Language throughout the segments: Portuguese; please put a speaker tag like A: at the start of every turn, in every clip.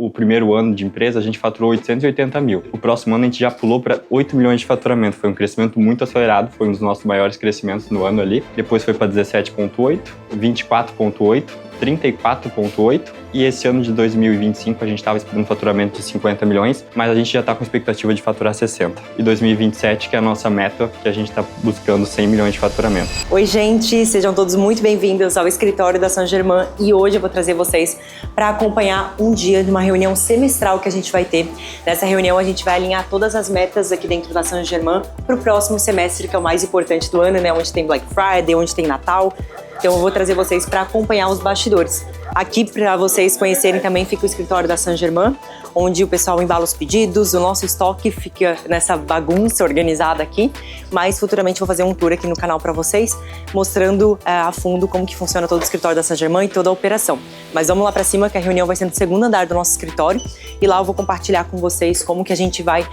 A: o primeiro ano de empresa, a gente faturou 880 mil. O próximo ano a gente já pulou para 8 milhões de faturamento. Foi um crescimento muito acelerado, foi um dos nossos maiores crescimentos no ano ali. Depois foi para 17,8, 24,8, 34,8 e esse ano de 2025 a gente estava esperando um faturamento de 50 milhões, mas a gente já está com expectativa de faturar 60. E 2027, que é a nossa meta, que a gente está buscando 100 milhões de faturamento.
B: Oi, gente, sejam todos muito bem-vindos ao escritório da Saint-Germain e hoje eu vou trazer vocês para acompanhar um dia de uma reunião semestral que a gente vai ter. Nessa reunião a gente vai alinhar todas as metas aqui dentro da Saint-Germain para o próximo semestre, que é o mais importante do ano, né? Onde tem Black Friday, onde tem Natal. Então eu vou trazer vocês para acompanhar os bastidores. Aqui, para vocês conhecerem, também fica o escritório da Saint-Germain, onde o pessoal embala os pedidos, o nosso estoque fica nessa bagunça organizada aqui, mas futuramente vou fazer um tour aqui no canal para vocês, mostrando a fundo como que funciona todo o escritório da Saint-Germain e toda a operação. Mas vamos lá para cima, que a reunião vai ser no segundo andar do nosso escritório, e lá eu vou compartilhar com vocês como que a gente vai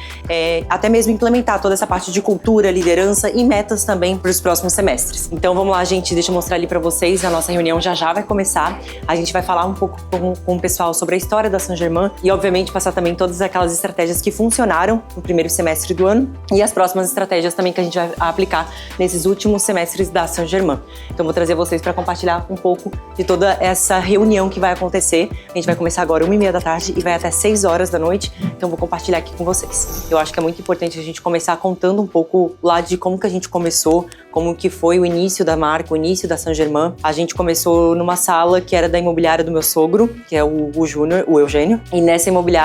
B: até mesmo implementar toda essa parte de cultura, liderança e metas também para os próximos semestres. Então vamos lá, gente, deixa eu mostrar ali para vocês, a nossa reunião já vai começar. A gente vai falar um pouco com o pessoal sobre a história da Saint-Germain e, obviamente, passar também todas aquelas estratégias que funcionaram no primeiro semestre do ano e as próximas estratégias também que a gente vai aplicar nesses últimos semestres da Saint-Germain. Então vou trazer vocês para compartilhar um pouco de toda essa reunião que vai acontecer. A gente vai começar agora 1h30 da tarde e vai até 6 horas da noite, então vou compartilhar aqui com vocês. Eu acho que é muito importante a gente começar contando um pouco lá de como que a gente começou, como que foi o início da marca, o início da Saint-Germain. A gente começou numa sala que era da imobiliária do meu sogro, que é o Júnior, o Eugênio, e nessa imobiliária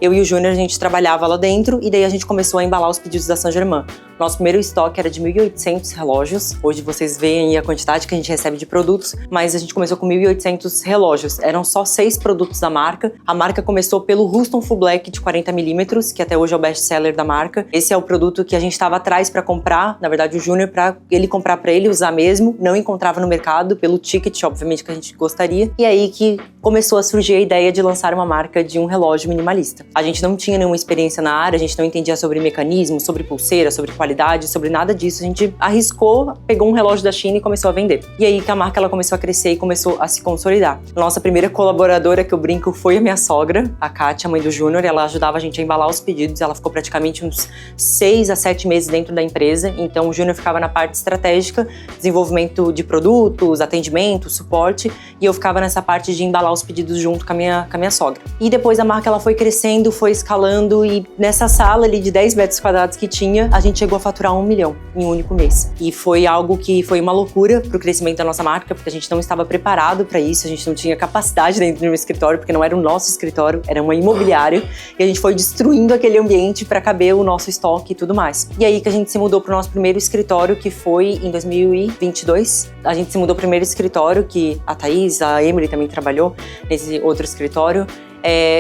B: eu e o Júnior a gente trabalhava lá dentro e daí a gente começou a embalar os pedidos da Saint-Germain. Nosso primeiro estoque era de 1.800 relógios. Hoje vocês veem aí a quantidade que a gente recebe de produtos, mas a gente começou com 1.800 relógios. Eram só 6 produtos da marca. A marca começou pelo Ruston Full Black de 40mm, que até hoje é o best-seller da marca. Esse é o produto que a gente estava atrás para comprar, na verdade o Júnior, para ele comprar para ele usar mesmo. Não encontrava no mercado, pelo ticket, obviamente, que a gente gostaria. E aí que começou a surgir a ideia de lançar uma marca de um relógio minimalista. A gente não tinha nenhuma experiência na área, a gente não entendia sobre mecanismo, sobre pulseira, sobre qualidade, sobre nada disso. A gente arriscou, pegou um relógio da China e começou a vender. E aí que a marca ela começou a crescer e começou a se consolidar. Nossa primeira colaboradora, que eu brinco, foi a minha sogra, a Kátia, mãe do Júnior. Ela ajudava a gente a embalar os pedidos. Ela ficou praticamente uns 6 a 7 meses dentro da empresa. Então o Júnior ficava na parte estratégica, desenvolvimento de produtos, atendimento, suporte, e eu ficava nessa parte de embalar os pedidos junto com a minha sogra. E depois a marca ela foi crescendo, foi escalando, e nessa sala ali de 10 metros quadrados que tinha, a gente chegou a faturar 1 milhão em um único mês. E foi algo que foi uma loucura pro crescimento da nossa marca, porque a gente não estava preparado para isso, a gente não tinha capacidade dentro de um escritório, porque não era o nosso escritório, era uma imobiliária, e a gente foi destruindo aquele ambiente para caber o nosso estoque e tudo mais. E aí que a gente se mudou pro nosso primeiro escritório, que foi em 2022. A gente se mudou pro primeiro escritório, que a Thaís, a Emily também trabalhou nesse outro escritório,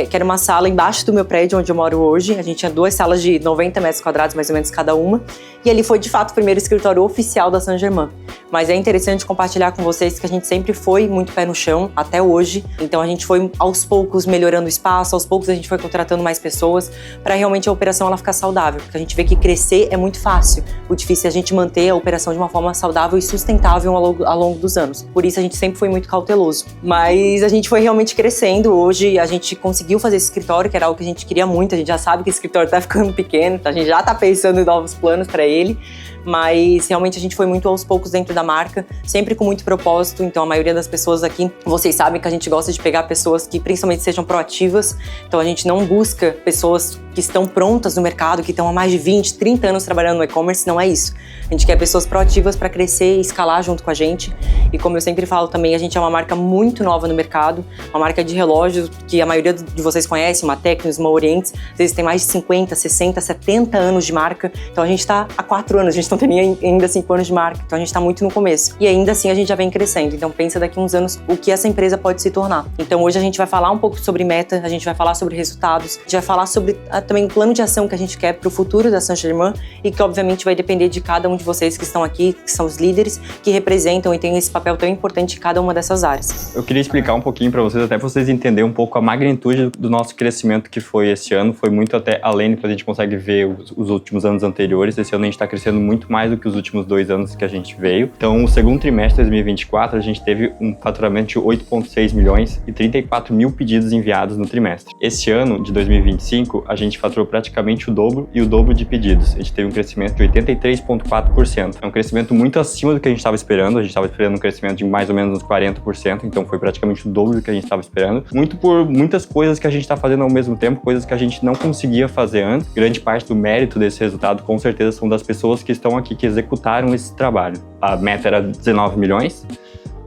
B: que era uma sala embaixo do meu prédio onde eu moro hoje. A gente tinha 2 salas de 90 metros quadrados, mais ou menos cada uma, e ali foi de fato o primeiro escritório oficial da Saint-Germain. Mas é interessante compartilhar com vocês que a gente sempre foi muito pé no chão, até hoje. Então a gente foi aos poucos melhorando o espaço, aos poucos a gente foi contratando mais pessoas para realmente a operação ela ficar saudável, porque a gente vê que crescer é muito fácil. O difícil é a gente manter a operação de uma forma saudável e sustentável ao longo dos anos. Por isso a gente sempre foi muito cauteloso. Mas a gente foi realmente crescendo. Hoje a gente conseguiu fazer esse escritório, que era algo que a gente queria muito. A gente já sabe que esse escritório tá ficando pequeno, então a gente já tá pensando em novos planos para ele. Mas realmente a gente foi muito aos poucos dentro da marca, sempre com muito propósito. Então a maioria das pessoas aqui, vocês sabem que a gente gosta de pegar pessoas que principalmente sejam proativas. Então a gente não busca pessoas que estão prontas no mercado, que estão há mais de 20, 30 anos trabalhando no e-commerce, não é isso. A gente quer pessoas proativas para crescer e escalar junto com a gente. E como eu sempre falo também, a gente é uma marca muito nova no mercado, uma marca de relógios que a maioria de vocês conhece, uma Tecnos, uma Orientes, às vezes tem mais de 50, 60, 70 anos de marca. Então a gente está há 4 anos, a gente não tem nem ainda 5 anos de marca, então a gente está muito no começo. E ainda assim a gente já vem crescendo, então pensa daqui a uns anos o que essa empresa pode se tornar. Então hoje a gente vai falar um pouco sobre meta, a gente vai falar sobre resultados, a gente vai falar sobre também o plano de ação que a gente quer para o futuro da Saint-Germain e que obviamente vai depender de cada um de vocês que estão aqui, que são os líderes, que representam e têm esse papel tão importante em cada uma dessas áreas.
A: Eu queria explicar um pouquinho para vocês, até para vocês entenderem um pouco a magnitude do nosso crescimento que foi esse ano. Foi muito até além do que a gente consegue ver os últimos anos anteriores. Esse ano a gente está crescendo muito muito mais do que os últimos 2 anos que a gente veio. Então, o segundo trimestre de 2024, a gente teve um faturamento de 8,6 milhões e 34 mil pedidos enviados no trimestre. Esse ano, de 2025, a gente faturou praticamente o dobro e o dobro de pedidos. A gente teve um crescimento de 83,4%. É um crescimento muito acima do que a gente estava esperando. A gente estava esperando um crescimento de mais ou menos uns 40%, então foi praticamente o dobro do que a gente estava esperando. Muito por muitas coisas que a gente está fazendo ao mesmo tempo, coisas que a gente não conseguia fazer antes. Grande parte do mérito desse resultado, com certeza, são das pessoas que estão aqui, que executaram esse trabalho. A meta era 19 milhões.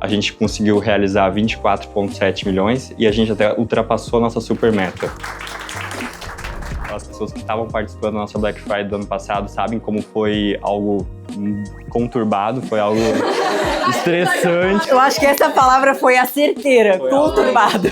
A: A gente conseguiu realizar 24,7 milhões e a gente até ultrapassou a nossa super meta. As pessoas que estavam participando da nossa Black Friday do ano passado sabem como foi algo conturbado, foi algo estressante.
B: Eu acho que essa palavra foi a certeira, conturbado.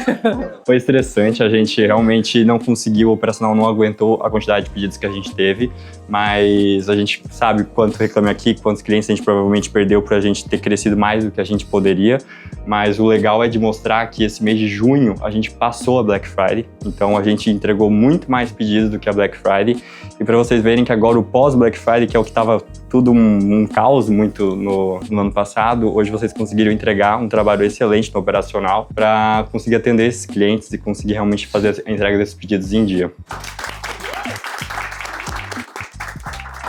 A: Foi estressante, a gente realmente não conseguiu, o operacional não aguentou a quantidade de pedidos que a gente teve, mas a gente sabe quanto reclame aqui, quantos clientes a gente provavelmente perdeu pra gente ter crescido mais do que a gente poderia, mas o legal é de mostrar que esse mês de junho a gente passou a Black Friday, então a gente entregou muito mais pedidos do que a Black Friday, e para vocês verem que agora o pós-Black Friday, que é o que estava tudo um caos muito no ano passado, hoje vocês conseguiram entregar um trabalho excelente no operacional para conseguir atender esses clientes e conseguir realmente fazer a entrega desses pedidos em dia.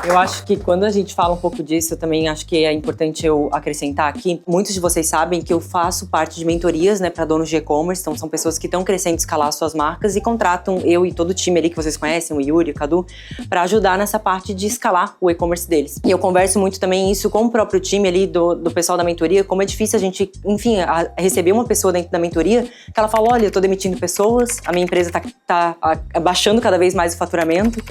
B: Eu acho que quando a gente fala um pouco disso, eu também acho que é importante eu acrescentar aqui. Muitos de vocês sabem que eu faço parte de mentorias, né, para donos de e-commerce. Então, são pessoas que estão crescendo, escalar suas marcas e contratam eu e todo o time ali que vocês conhecem, o Yuri, o Cadu, para ajudar nessa parte de escalar o e-commerce deles. E eu converso muito também isso com o próprio time ali do pessoal da mentoria, como é difícil a gente, enfim, receber uma pessoa dentro da mentoria que ela fala, olha, eu tô demitindo pessoas, a minha empresa tá abaixando cada vez mais o faturamento.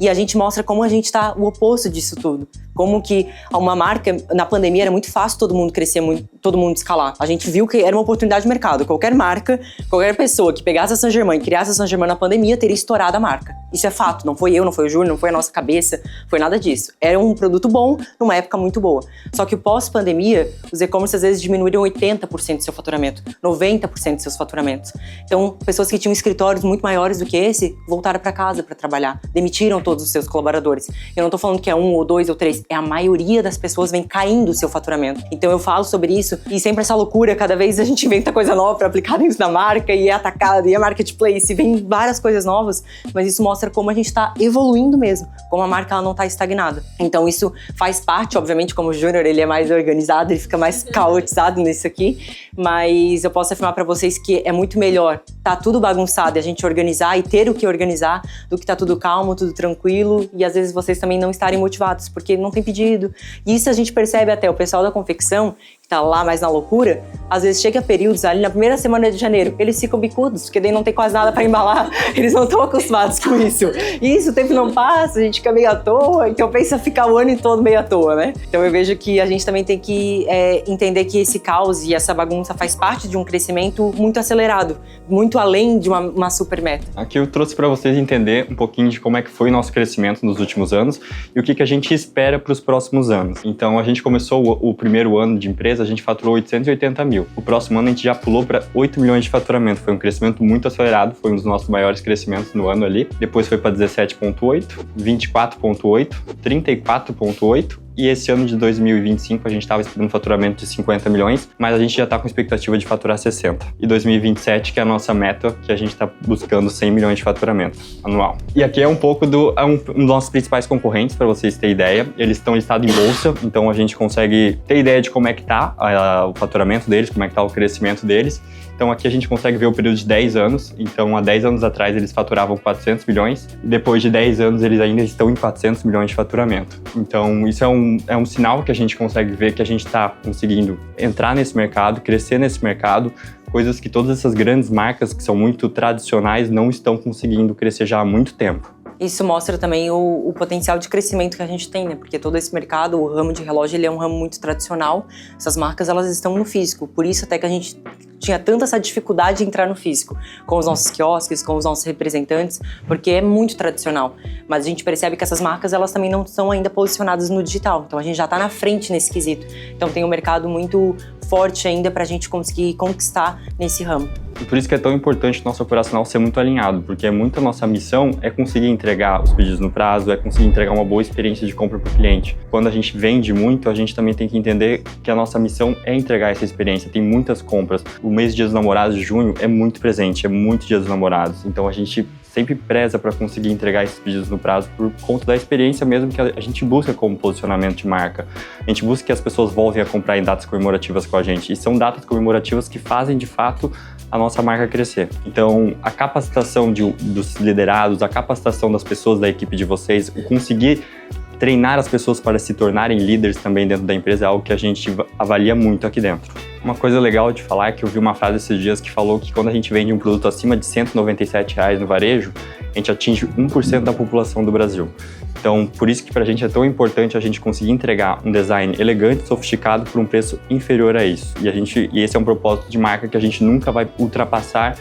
B: E a gente mostra como a gente está o oposto disso tudo. Como que uma marca, na pandemia, era muito fácil todo mundo crescer, todo mundo escalar. A gente viu que era uma oportunidade de mercado. Qualquer marca, qualquer pessoa que pegasse a Saint Germain e criasse a Saint Germain na pandemia, teria estourado a marca. Isso é fato. Não foi eu, não foi o Júlio, não foi a nossa cabeça, foi nada disso. Era um produto bom, numa época muito boa. Só que pós-pandemia, os e-commerce às vezes diminuíram 80% do seu faturamento, 90% dos seus faturamentos. Então, pessoas que tinham escritórios muito maiores do que esse, voltaram para casa para trabalhar, demitiram todos os seus colaboradores. Eu não tô falando que é 1 ou 2 ou 3, é a maioria das pessoas vem caindo o seu faturamento. Então eu falo sobre isso e sempre essa loucura, cada vez a gente inventa coisa nova para aplicar dentro da marca e é atacado, e é marketplace, e vem várias coisas novas, mas isso mostra como a gente tá evoluindo mesmo, como a marca ela não tá estagnada. Então isso faz parte, obviamente, como o Júnior, ele é mais organizado, ele fica mais caotizado nisso aqui, mas eu posso afirmar para vocês que é muito melhor tá tudo bagunçado e a gente organizar e ter o que organizar do que tá tudo calmo, tudo tranquilo e às vezes vocês também não estarem motivados porque não tem pedido. E isso a gente percebe até o pessoal da confecção que tá lá mais na loucura, às vezes chega períodos ali na primeira semana de janeiro, eles ficam bicudos, porque daí não tem quase nada para embalar, eles não estão acostumados com isso. E isso, o tempo não passa, a gente fica meio à toa, então pensa ficar o ano todo meio à toa, né? Então eu vejo que a gente também tem que entender que esse caos e essa bagunça faz parte de um crescimento muito acelerado, muito além de uma super meta.
A: Aqui eu trouxe para vocês entender um pouquinho de como é que foi o nosso crescimento nos últimos anos e o que a gente espera para os próximos anos. Então a gente começou o primeiro ano de empresa, a gente faturou 880 mil. O próximo ano a gente já pulou para 8 milhões de faturamento. Foi um crescimento muito acelerado, foi um dos nossos maiores crescimentos no ano ali. Depois foi para 17,8, 24,8, 34,8. E esse ano de 2025 a gente estava esperando um faturamento de 50 milhões, mas a gente já está com expectativa de faturar 60. E 2027, que é a nossa meta, que a gente está buscando 100 milhões de faturamento anual. E aqui é um pouco um dos nossos principais concorrentes, para vocês terem ideia. Eles estão listados em bolsa, então a gente consegue ter ideia de como é que está o faturamento deles, como é que está o crescimento deles. Então aqui a gente consegue ver o período de 10 anos. Então há 10 anos atrás eles faturavam 400 milhões. E depois de 10 anos eles ainda estão em 400 milhões de faturamento. Então isso é um sinal que a gente consegue ver que a gente está conseguindo entrar nesse mercado, crescer nesse mercado, coisas que todas essas grandes marcas que são muito tradicionais não estão conseguindo crescer já há muito tempo.
B: Isso mostra também o potencial de crescimento que a gente tem, né? Porque todo esse mercado, o ramo de relógio, ele é um ramo muito tradicional. Essas marcas, elas estão no físico. Por isso até que a gente tinha tanta essa dificuldade de entrar no físico, com os nossos quiosques, com os nossos representantes, porque é muito tradicional. Mas a gente percebe que essas marcas, elas também não estão ainda posicionadas no digital. Então a gente já está na frente nesse quesito. Então tem um mercado muito forte ainda para a gente conseguir conquistar nesse ramo.
A: E por isso que é tão importante o nosso operacional ser muito alinhado, porque muito a nossa missão é conseguir entregar os pedidos no prazo, é conseguir entregar uma boa experiência de compra para o cliente. Quando a gente vende muito, a gente também tem que entender que a nossa missão é entregar essa experiência. Tem muitas compras. O mês de Dia dos Namorados de junho é muito presente, é muito Dia dos Namorados. Então a gente sempre preza para conseguir entregar esses pedidos no prazo por conta da experiência mesmo que a gente busca como posicionamento de marca. A gente busca que as pessoas voltem a comprar em datas comemorativas com a gente. E são datas comemorativas que fazem, de fato, a nossa marca crescer. Então, a capacitação dos liderados, a capacitação das pessoas da equipe de vocês, o conseguir treinar as pessoas para se tornarem líderes também dentro da empresa é algo que a gente avalia muito aqui dentro. Uma coisa legal de falar é que eu vi uma frase esses dias que falou que quando a gente vende um produto acima de R$ 197 no varejo, a gente atinge 1% da população do Brasil. Então, por isso que pra gente é tão importante a gente conseguir entregar um design elegante, sofisticado, por um preço inferior a isso. E esse é um propósito de marca que a gente nunca vai ultrapassar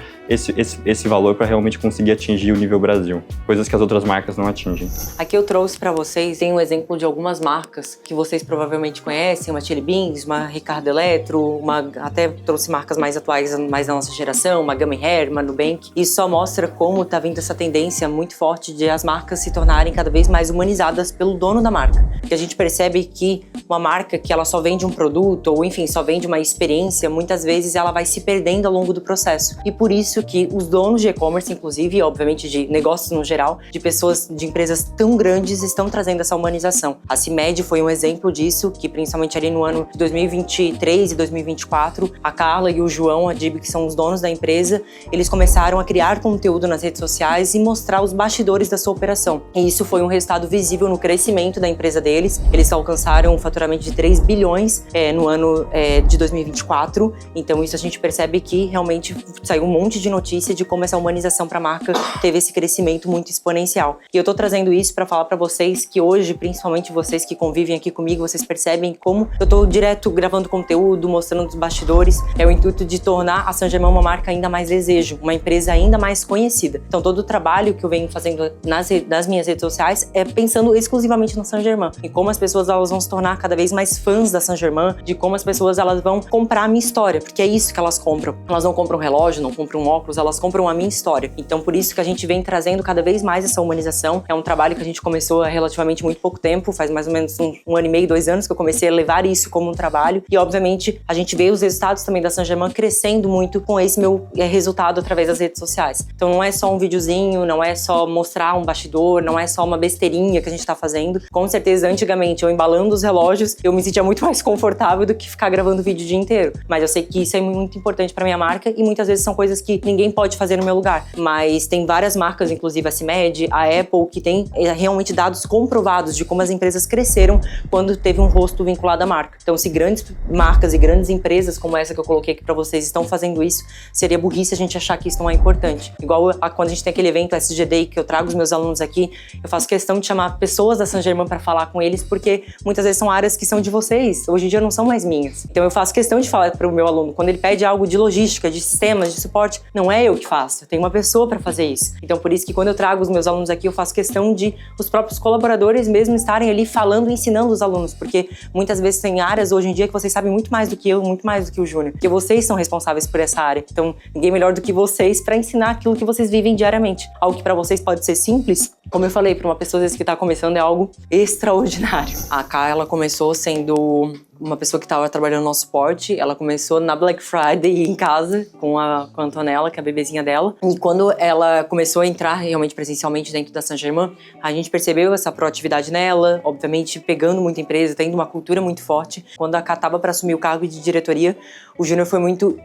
A: esse valor para realmente conseguir atingir o nível Brasil. Coisas que as outras marcas não atingem.
B: Aqui eu trouxe para vocês, tem um exemplo de algumas marcas que vocês provavelmente conhecem, uma Chili Beans, uma Ricardo Eletro, até trouxe marcas mais atuais, mais da nossa geração, uma Gummy Hair, uma Nubank. Isso só mostra como tá vindo essa tendência muito forte de as marcas se tornarem cada vez mais humanizadas pelo dono da marca. Porque a gente percebe que uma marca que ela só vende um produto, ou enfim, só vende uma experiência, muitas vezes ela vai se perdendo ao longo do processo. E por isso que os donos de e-commerce, inclusive, e obviamente de negócios no geral, de pessoas, de empresas tão grandes, estão trazendo essa humanização. A CIMED foi um exemplo disso, que principalmente ali no ano de 2023 e 2024, a Carla e o João Adib, que são os donos da empresa, eles começaram a criar conteúdo nas redes sociais e mostrar os bastidores da sua operação. E isso foi um resultado visível no crescimento da empresa deles. Eles alcançaram um faturamento de 3 bilhões no ano de 2024. Então isso a gente percebe que realmente saiu um monte de notícia de como essa humanização para a marca teve esse crescimento muito exponencial. E eu tô trazendo isso para falar para vocês que hoje, principalmente vocês que convivem aqui comigo, vocês percebem como eu tô direto gravando conteúdo, mostrando os bastidores. É o intuito de tornar a Saint Germain uma marca ainda mais desejo, uma empresa ainda mais conhecida. Então todo o trabalho que eu venho fazendo nas minhas redes sociais é pensando exclusivamente na Saint Germain e como as pessoas elas vão se tornar cada vez mais fãs da Saint Germain, de como as pessoas elas vão comprar a minha história, porque é isso que elas compram. Elas não compram um relógio, não compram um óculos, elas compram a minha história. Então por isso que a gente vem trazendo cada vez mais essa humanização. É um trabalho que a gente começou há relativamente muito pouco tempo, faz mais ou menos um ano e meio, 2 anos que eu comecei a levar isso como um trabalho e obviamente a gente vê os resultados também da Saint Germain crescendo muito com esse meu resultado através das redes sociais. Então não é só um videozinho, não é só mostrar um bastidor, não é só uma besteirinha que a gente tá fazendo. Com certeza, antigamente, eu embalando os relógios, eu me sentia muito mais confortável do que ficar gravando vídeo o dia inteiro. Mas eu sei que isso é muito importante pra minha marca e muitas vezes são coisas que ninguém pode fazer no meu lugar. Mas tem várias marcas, inclusive a CIMED, a Apple, que tem realmente dados comprovados de como as empresas cresceram quando teve um rosto vinculado à marca. Então, se grandes marcas e grandes empresas como essa que eu coloquei aqui pra vocês estão fazendo isso, seria burrice a gente achar que isso não é importante. Igual quando a gente tem aquele evento SG Day que eu trago os meus alunos aqui, eu faço questão de chamar pessoas da Saint Germain para falar com eles, porque muitas vezes são áreas que são de vocês, hoje em dia não são mais minhas. Então eu faço questão de falar para o meu aluno, quando ele pede algo de logística, de sistemas, de suporte, não é eu que faço, eu tenho uma pessoa para fazer isso. Então por isso que quando eu trago os meus alunos aqui, eu faço questão de os próprios colaboradores mesmo estarem ali falando e ensinando os alunos, porque muitas vezes tem áreas hoje em dia que vocês sabem muito mais do que eu, muito mais do que o Júnior, porque vocês são responsáveis por essa área. Então ninguém melhor do que vocês para ensinar aquilo que vocês vivem diariamente. Algo que para vocês pode ser simples, como eu falei, para uma pessoa que está começando é algo extraordinário. A Ká, ela começou sendo uma pessoa que estava trabalhando no suporte. Ela começou na Black Friday em casa com a Antonella, que é a bebezinha dela. E quando ela começou a entrar realmente presencialmente dentro da Saint Germain, a gente percebeu essa proatividade nela, obviamente pegando muita empresa, tendo uma cultura muito forte. Quando a Ká estava para assumir o cargo de diretoria, o Júnior foi muito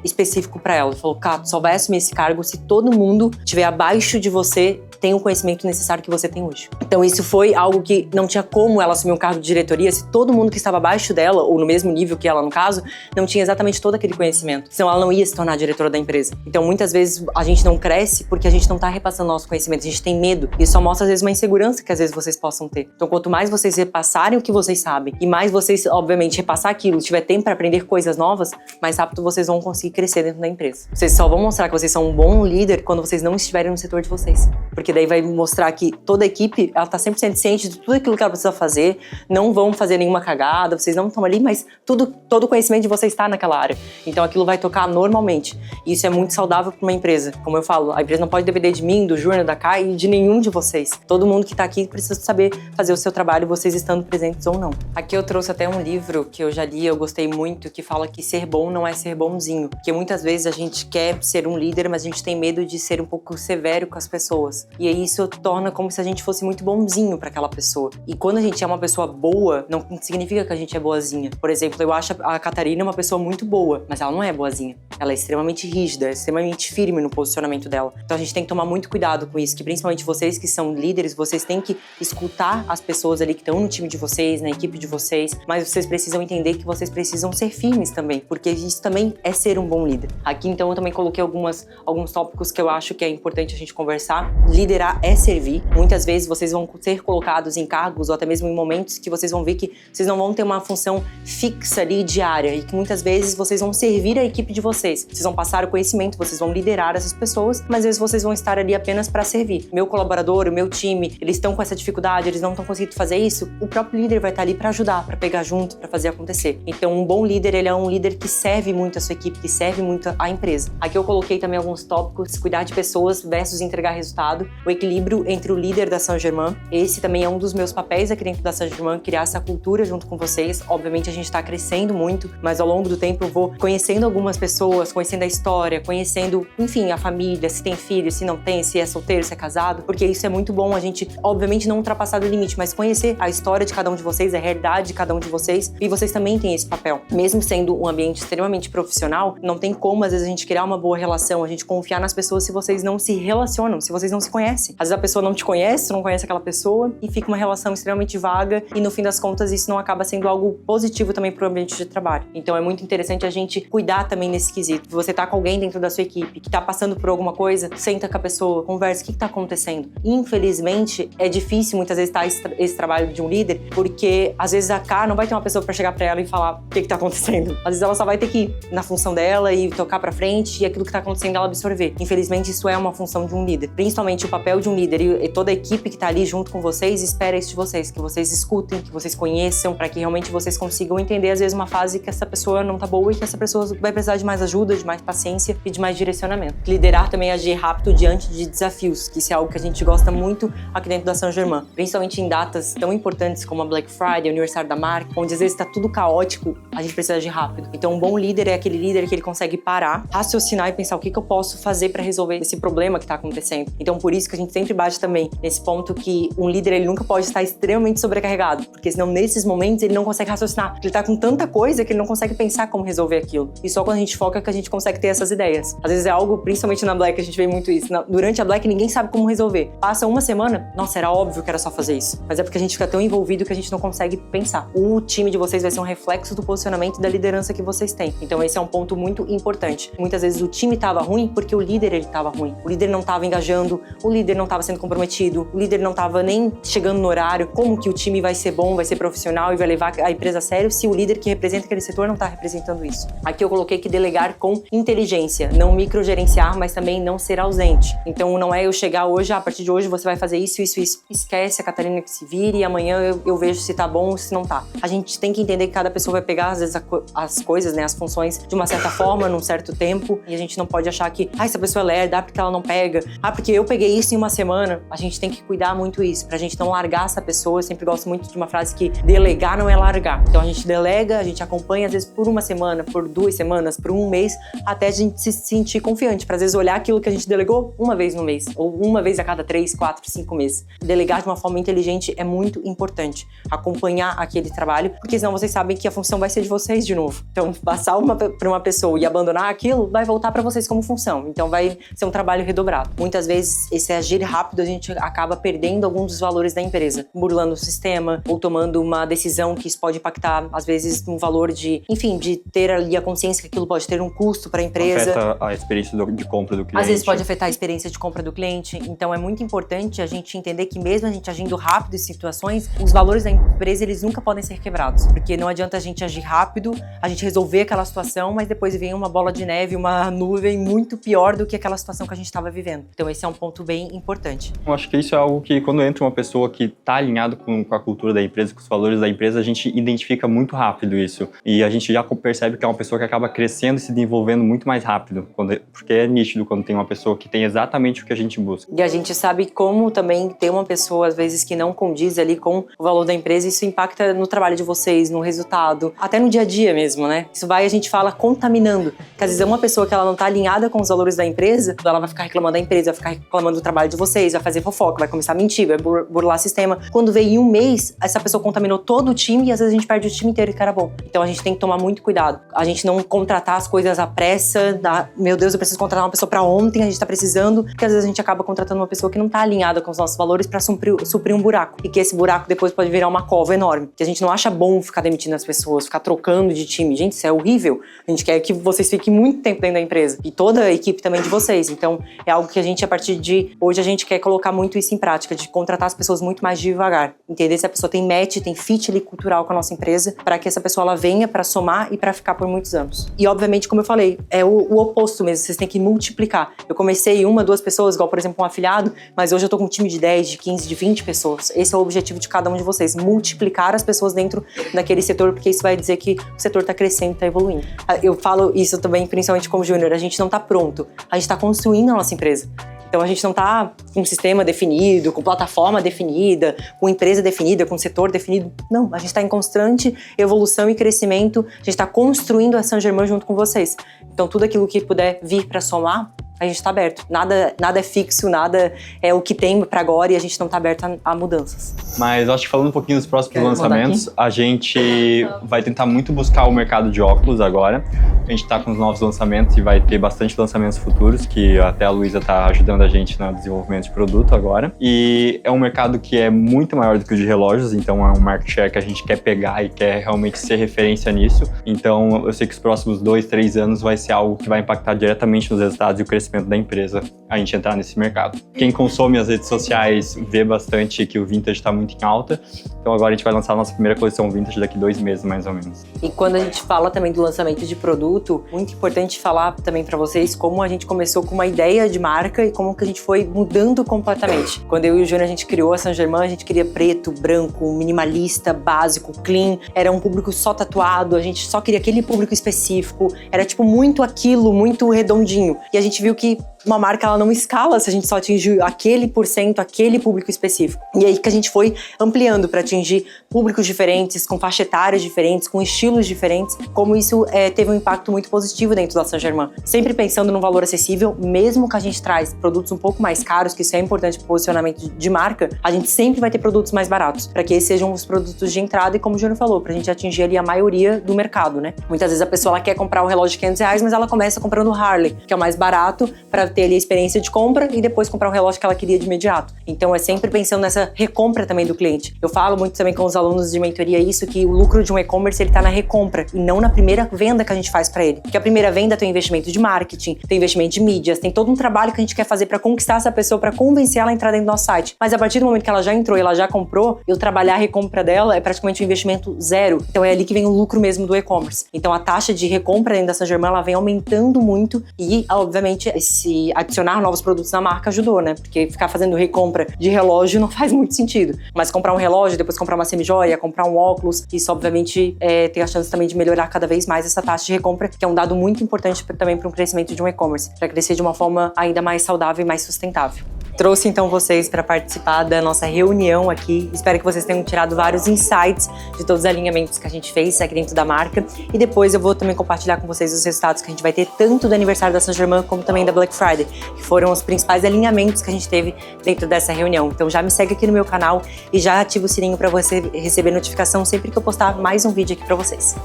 B: específico para ela. Ele falou, Ká, só vai assumir esse cargo se todo mundo estiver abaixo de você tem o conhecimento necessário que você tem hoje. Então isso foi algo que não tinha como ela assumir um cargo de diretoria se todo mundo que estava abaixo dela, ou no mesmo nível que ela no caso, não tinha exatamente todo aquele conhecimento. Senão ela não ia se tornar diretora da empresa. Então muitas vezes a gente não cresce porque a gente não tá repassando nosso conhecimento, a gente tem medo. Isso só mostra às vezes uma insegurança que às vezes vocês possam ter. Então quanto mais vocês repassarem o que vocês sabem e mais vocês, obviamente, repassar aquilo, tiver tempo para aprender coisas novas, mais rápido vocês vão conseguir crescer dentro da empresa. Vocês só vão mostrar que vocês são um bom líder quando vocês não estiverem no setor de vocês. Porque daí vai mostrar que toda a equipe, ela tá 100% ciente de tudo aquilo que ela precisa fazer, não vão fazer nenhuma cagada, vocês não estão ali, mas todo o conhecimento de vocês está naquela área. Então aquilo vai tocar normalmente. E isso é muito saudável para uma empresa. Como eu falo, a empresa não pode depender de mim, do Júnior, da Kai e de nenhum de vocês. Todo mundo que tá aqui precisa saber fazer o seu trabalho, vocês estando presentes ou não. Aqui eu trouxe até um livro que eu já li, eu gostei muito, que fala que ser bom não é ser bonzinho. Porque muitas vezes a gente quer ser um líder, mas a gente tem medo de ser um pouco severo com as pessoas. E aí isso torna como se a gente fosse muito bonzinho para aquela pessoa. E quando a gente é uma pessoa boa, não significa que a gente é boazinha. Por exemplo, eu acho a Catarina uma pessoa muito boa, mas ela não é boazinha. Ela é extremamente rígida, é extremamente firme no posicionamento dela. Então a gente tem que tomar muito cuidado com isso, que principalmente vocês que são líderes, vocês têm que escutar as pessoas ali que estão no time de vocês, na equipe de vocês, mas vocês precisam entender que vocês precisam ser firmes também, porque isso também é ser um bom líder. Aqui então eu também coloquei alguns tópicos que eu acho que é importante a gente conversar. Liderar é servir. Muitas vezes vocês vão ser colocados em cargos ou até mesmo em momentos que vocês vão ver que vocês não vão ter uma função fixa ali diária e que muitas vezes vocês vão servir a equipe de vocês. Vocês vão passar o conhecimento, vocês vão liderar essas pessoas, mas às vezes vocês vão estar ali apenas para servir. Meu colaborador, o meu time, eles estão com essa dificuldade, eles não estão conseguindo fazer isso, o próprio líder vai estar ali para ajudar, para pegar junto, para fazer acontecer. Então um bom líder, ele é um líder que serve muito a sua equipe, que serve muito a empresa. Aqui eu coloquei também alguns tópicos: cuidar de pessoas versus entregar resultado, o equilíbrio entre o líder da Saint-Germain. Esse também é um dos meus papéis aqui dentro da Saint-Germain, criar essa cultura junto com vocês. Obviamente a gente está crescendo muito, mas ao longo do tempo eu vou conhecendo algumas pessoas, conhecendo a história, conhecendo, enfim, a família, se tem filho, se não tem, se é solteiro, se é casado, porque isso é muito bom a gente, obviamente, não ultrapassar do limite, mas conhecer a história de cada um de vocês, a realidade de cada um de vocês, e vocês também têm esse papel. Mesmo sendo um ambiente extremamente profissional, não tem como, às vezes, a gente criar uma boa relação, a gente confiar nas pessoas se vocês não se relacionam, se vocês não se conhecem. Às vezes a pessoa não te conhece, tu não conhece aquela pessoa, e fica uma relação extremamente vaga, e no fim das contas isso não acaba sendo algo positivo também pro ambiente de trabalho. Então é muito interessante a gente cuidar também nesse quesito. Se você tá com alguém dentro da sua equipe que tá passando por alguma coisa, senta com a pessoa, conversa, o que tá acontecendo? Infelizmente, é difícil muitas vezes estar esse trabalho de um líder, porque às vezes a K não vai ter uma pessoa pra chegar pra ela e falar o que tá acontecendo. Às vezes ela só vai ter que ir na função dela e tocar pra frente e aquilo que tá acontecendo ela absorver. Infelizmente, isso é uma função de um líder. Principalmente o papel de um líder e toda a equipe que tá ali junto com vocês espera isso de vocês, que vocês escutem, que vocês conheçam, pra que realmente vocês consigam entender às vezes uma fase que essa pessoa não tá boa e que essa pessoa vai precisar de mais ajuda, de mais paciência e de mais direcionamento. Liderar também é agir rápido diante de desafios, que isso é algo que a gente gosta muito aqui dentro da Saint-Germain, principalmente em datas tão importantes como a Black Friday, o aniversário da marca, onde às vezes tá tudo caótico, a gente precisa agir rápido. Então um bom líder é aquele líder que ele consegue parar, raciocinar e pensar o que eu posso fazer para resolver esse problema que tá acontecendo. Então por isso que a gente sempre bate também nesse ponto que um líder, ele nunca pode estar extremamente sobrecarregado, porque senão nesses momentos ele não consegue raciocinar. Ele tá com tanta coisa que ele não consegue pensar como resolver aquilo. E só quando a gente foca que a gente consegue ter essas ideias. Às vezes é algo, principalmente na Black, a gente vê muito isso. Durante a Black ninguém sabe como resolver. Passa uma semana, nossa, era óbvio que era só fazer isso. Mas é porque a gente fica tão envolvido que a gente não consegue pensar. O time de vocês vai ser um reflexo do posicionamento e da liderança que vocês têm. Então esse é um ponto muito importante. Muitas vezes o time tava ruim porque o líder, ele tava ruim. O líder não tava engajando, o líder não tava sendo comprometido, o líder não tava nem chegando no horário. Como que o time vai ser bom, vai ser profissional e vai levar a empresa a sério se o líder que representa aquele setor não tá representando isso? Aqui eu coloquei que delegar com inteligência, não microgerenciar, mas também não ser ausente. Então não é eu chegar hoje, a partir de hoje você vai fazer isso, isso, isso. Esquece a Catarina que se vire e amanhã eu vejo se tá bom ou se não tá. A gente tem que entender que cada pessoa vai pegar às vezes as coisas, né, as funções de uma certa forma, num certo tempo, e a gente não pode achar que, essa pessoa é lerda, porque ela não pega, porque eu peguei isso em uma semana. A gente tem que cuidar muito isso, pra gente não largar essa pessoa. Eu sempre gosto muito de uma frase que delegar não é largar. Então a gente delega, a gente acompanha às vezes por uma semana, por 2 semanas, por um mês, até a gente se sentir confiante, pra às vezes olhar aquilo que a gente delegou uma vez no mês, ou uma vez a cada 3, 4, 5 meses. Delegar de uma forma inteligente é muito importante. Acompanhar aquele trabalho, porque senão vocês sabem que a função vai ser de vocês de novo. Então passar pra uma pessoa e abandonar aquilo, vai voltar pra vocês como função. Então vai ser um trabalho redobrado. Muitas vezes você agir rápido, a gente acaba perdendo alguns dos valores da empresa, burlando o sistema ou tomando uma decisão que isso pode impactar, às vezes, um valor de, enfim, de ter ali a consciência que aquilo pode ter um custo para a empresa.
A: Afeta a experiência de compra do cliente.
B: Às vezes pode afetar a experiência de compra do cliente. Então é muito importante a gente entender que mesmo a gente agindo rápido em situações, os valores da empresa, eles nunca podem ser quebrados. Porque não adianta a gente agir rápido, a gente resolver aquela situação, mas depois vem uma bola de neve, uma nuvem muito pior do que aquela situação que a gente estava vivendo. Então esse é um ponto bem importante.
A: Eu acho que isso é algo que, quando entra uma pessoa que está alinhado com a cultura da empresa, com os valores da empresa, a gente identifica muito rápido isso. E a gente já percebe que é uma pessoa que acaba crescendo e se desenvolvendo muito mais rápido. Porque é nítido quando tem uma pessoa que tem exatamente o que a gente busca.
B: E a gente sabe como também ter uma pessoa, às vezes, que não condiz ali com o valor da empresa, isso impacta no trabalho de vocês, no resultado, até no dia a dia mesmo, né? Isso vai, a gente fala, contaminando. Porque às vezes é uma pessoa que ela não tá alinhada com os valores da empresa, ela vai ficar reclamando da empresa, vai ficar reclamando do trabalho de vocês, vai fazer fofoca, vai começar a mentir, vai burlar o sistema. Quando vem em um mês, essa pessoa contaminou todo o time e às vezes a gente perde o time inteiro que era bom. Então a gente tem que tomar muito cuidado. A gente não contratar as coisas à pressa, meu Deus, eu preciso contratar uma pessoa pra ontem, a gente tá precisando, porque às vezes a gente acaba contratando uma pessoa que não tá alinhada com os nossos valores pra suprir um buraco. E que esse buraco depois pode virar uma cova enorme. Que a gente não acha bom ficar demitindo as pessoas, ficar trocando de time. Gente, isso é horrível. A gente quer que vocês fiquem muito tempo dentro da empresa. E toda a equipe também de vocês. Então, é algo que a gente, a partir de hoje, a gente quer colocar muito isso em prática, de contratar as pessoas muito mais devagar. Entender se a pessoa tem match, tem fit ali cultural com a nossa empresa, para que essa pessoa ela venha pra somar e pra ficar por muitos anos. E, obviamente, como eu falei, é o oposto mesmo. Vocês têm que multiplicar. Eu comecei 1, 2 pessoas, igual, por exemplo, um afiliado, mas hoje eu tô com um time de 10, de 15, de 20 pessoas. Esse é o objetivo de cada um de vocês. Multiplicar as pessoas dentro daquele setor, porque isso vai dizer que o setor tá crescendo, tá evoluindo. Eu falo isso também, principalmente como júnior, a gente não tá pronto. A gente tá construindo a nossa empresa. Então a gente não tá com um sistema definido, com plataforma definida, com empresa definida, com setor definido. Não, a gente está em constante evolução e crescimento. A gente está construindo a Saint-Germain junto com vocês. Então tudo aquilo que puder vir para somar, a gente está aberto. Nada é fixo, nada é o que tem para agora e a gente não está aberto a mudanças.
A: Mas acho que falando um pouquinho dos próximos lançamentos, a gente vai tentar muito buscar o mercado de óculos agora. A gente está com os novos lançamentos e vai ter bastante lançamentos futuros, que até a Luísa está ajudando a gente no desenvolvimento de produto agora. E é um mercado que é muito maior do que o de relógios, então é um market share que a gente quer pegar e quer realmente ser referência nisso. Então eu sei que os próximos 2, 3 anos vai ser algo que vai impactar diretamente nos resultados e o crescimento da empresa, a gente entrar nesse mercado. Quem consome as redes sociais vê bastante que o vintage está muito em alta, então agora a gente vai lançar a nossa primeira coleção vintage daqui 2 meses, mais ou menos.
B: E quando a gente fala também do lançamento de produto, muito importante falar também para vocês como a gente começou com uma ideia de marca e como que a gente foi mudando completamente. Quando eu e o Júnior a gente criou a Saint-Germain, a gente queria preto, branco, minimalista, básico, clean, era um público só tatuado, a gente só queria aquele público específico, era tipo muito aquilo, muito redondinho. E a gente viu que uma marca ela não escala se a gente só atingir aquele %, aquele público específico. E aí que a gente foi ampliando para atingir públicos diferentes, com faixa etárias diferentes, com estilos diferentes, como isso teve um impacto muito positivo dentro da Saint-Germain. Sempre pensando num valor acessível, mesmo que a gente traz produtos um pouco mais caros, que isso é importante para o posicionamento de marca, a gente sempre vai ter produtos mais baratos, para que esses sejam os produtos de entrada e, como o Júnior falou, para a gente atingir ali a maioria do mercado, né? Muitas vezes a pessoa ela quer comprar um relógio de R$500, mas ela começa comprando o Harley, que é o mais barato, para ter ali a experiência de compra e depois comprar o relógio que ela queria de imediato. Então é sempre pensando nessa recompra também do cliente. Eu falo muito também com os alunos de mentoria isso, que o lucro de um e-commerce ele tá na recompra e não na primeira venda que a gente faz para ele. Porque a primeira venda tem investimento de marketing, tem investimento de mídias, tem todo um trabalho que a gente quer fazer para conquistar essa pessoa, para convencer ela a entrar dentro do nosso site. Mas a partir do momento que ela já entrou e ela já comprou, eu trabalhar a recompra dela é praticamente um investimento zero. Então é ali que vem o lucro mesmo do e-commerce. Então a taxa de recompra dentro da Saint-Germain ela vem aumentando muito e, obviamente, se adicionar novos produtos na marca ajudou, né? Porque ficar fazendo recompra de relógio não faz muito sentido. Mas comprar um relógio, depois comprar uma semijoia, comprar um óculos, isso obviamente tem a chance também de melhorar cada vez mais essa taxa de recompra, que é um dado muito importante também para o crescimento de um e-commerce, para crescer de uma forma ainda mais saudável e mais sustentável. Trouxe então vocês para participar da nossa reunião aqui. Espero que vocês tenham tirado vários insights de todos os alinhamentos que a gente fez aqui dentro da marca. E depois eu vou também compartilhar com vocês os resultados que a gente vai ter tanto do aniversário da Saint-Germain como também da Black Friday, que foram os principais alinhamentos que a gente teve dentro dessa reunião. Então já me segue aqui no meu canal e já ativa o sininho para você receber notificação sempre que eu postar mais um vídeo aqui para vocês.